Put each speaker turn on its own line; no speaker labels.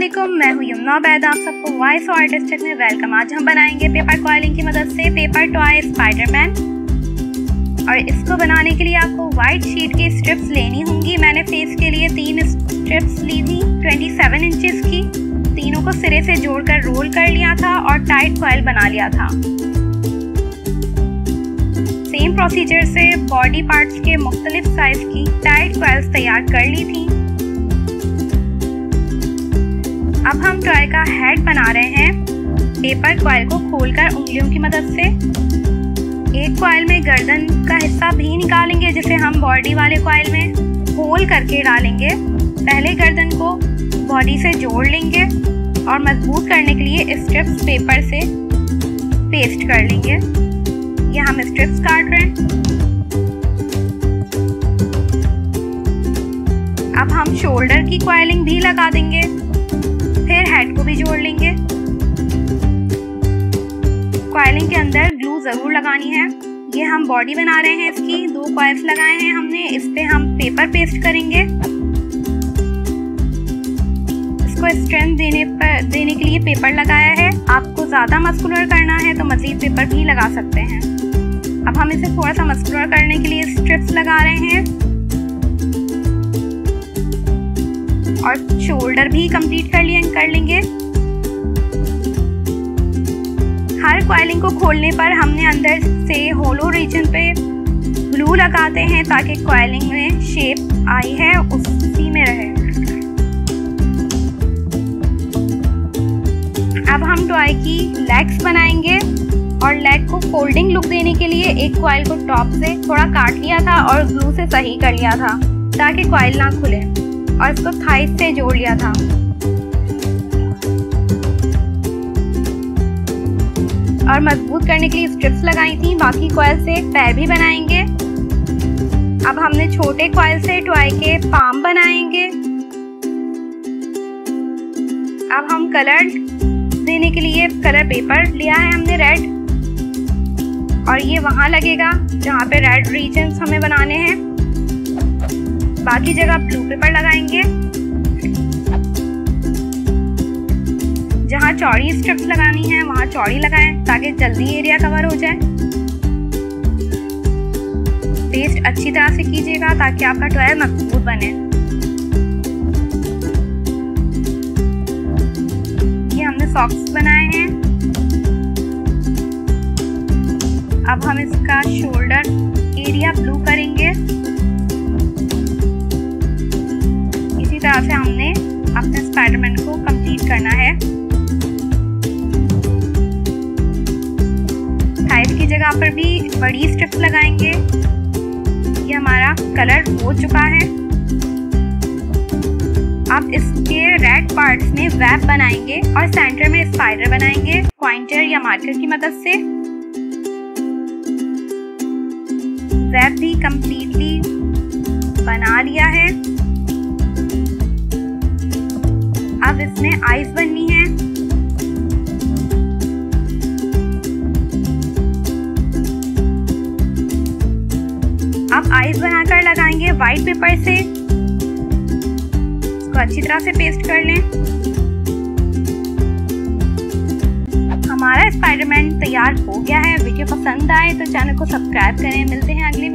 अस्सलामुअलैकुम, मैं हूँ यमुना बैद। आप सबको वॉइस आर्टिस्टिक में वेलकम। आज हम बनाएंगे पेपर कॉइलिंग की मदद से पेपर टॉय स्पाइडरमैन। और इसको बनाने के लिए आपको वाइट शीट की स्ट्रिप्स लेनी होंगी। मैंने फेस के लिए 3 स्ट्रिप्स ली थी 27 इंचेस की। तीनों को सिरे से जोड़कर रोल कर लिया था और टाइट कॉइल बना लिया था। सेम प्रोसीजर से बॉडी पार्ट्स के मुख्तलिफ साइज की टाइट कॉइल्स तैयार कर ली थी। अब हम टॉय का हेड बना रहे हैं पेपर कॉइल को खोलकर उंगलियों की मदद से। एक कॉइल में गर्दन का हिस्सा भी निकालेंगे जिसे हम बॉडी वाले कॉइल में होल करके डालेंगे। पहले गर्दन को बॉडी से जोड़ लेंगे और मजबूत करने के लिए स्ट्रिप्स पेपर से पेस्ट कर लेंगे। ये हम स्ट्रिप्स काट रहे हैं। अब हम शोल्डर की कॉइलिंग भी लगा देंगे, फिर हेड को भी जोड़ लेंगे। कॉइलिंग के अंदर ग्लू जरूर लगानी है। ये हम बॉडी बना रहे हैं इसकी। 2 कॉइल्स लगाए हैं हमने, इस पे हम पेपर पेस्ट करेंगे। इसको स्ट्रेंथ देने के लिए पेपर लगाया है। आपको ज्यादा मस्कुलर करना है तो मजीद पेपर भी लगा सकते हैं। अब हम इसे थोड़ा सा मस्कुलर करने के लिए स्ट्रिप्स लगा रहे हैं और शोल्डर भी कंप्लीट कर लेंगे। हर कॉइलिंग को खोलने पर हमने अंदर से होलो रीजन पे ग्लू लगाते हैं ताकि कॉइलिंग में शेप आई है उसी में रहे। अब हम टॉय की लेग्स बनाएंगे और लेग को फोल्डिंग लुक देने के लिए एक कॉइल को टॉप से थोड़ा काट लिया था और ग्लू से सही कर लिया था ताकि कॉइल ना खुले, और इसको थाइस से जोड़ लिया था। और मजबूत करने के लिए स्ट्रिप्स लगाई थी। बाकी कॉइल से पैर भी बनाएंगे। अब हमने छोटे कॉइल से टॉय के पाम बनाएंगे। अब हम कलर देने के लिए कलर पेपर लिया है हमने रेड, और ये वहां लगेगा जहाँ पे रेड रीजन्स हमें बनाने हैं। बाकी जगह ब्लू पेपर लगाएंगे। जहाँ चौड़ी स्ट्रिप्स लगानी है वहाँ चौड़ी लगाएं ताकि जल्दी एरिया कवर हो जाए। पेस्ट अच्छी तरह से कीजिएगा ताकि आपका टॉय मजबूत बने। ये हमने सॉक्स बनाए हैं। अब हम इसका शोल्डर एरिया ब्लू करेंगे। इसी तरह से हमने अपने स्पाइडरमैन को कंप्लीट करना है। थाइस की जगह पर भी बड़ी स्ट्रिप्स लगाएंगे। ये हमारा कलर हो चुका है। अब इसके रेड पार्ट्स में वेब बनाएंगे और सेंटर में स्पाइडर बनाएंगे पॉइंटर या मार्कर की मदद से। वेब भी कंप्लीटली बना लिया है। अब इसमें आईज बननी है। अब आईज बनाकर लगाएंगे व्हाइट पेपर से। इसको अच्छी तरह से पेस्ट कर लें। हमारा स्पाइडरमैन तैयार हो गया है। वीडियो पसंद आए तो चैनल को सब्सक्राइब करें। मिलते हैं अगले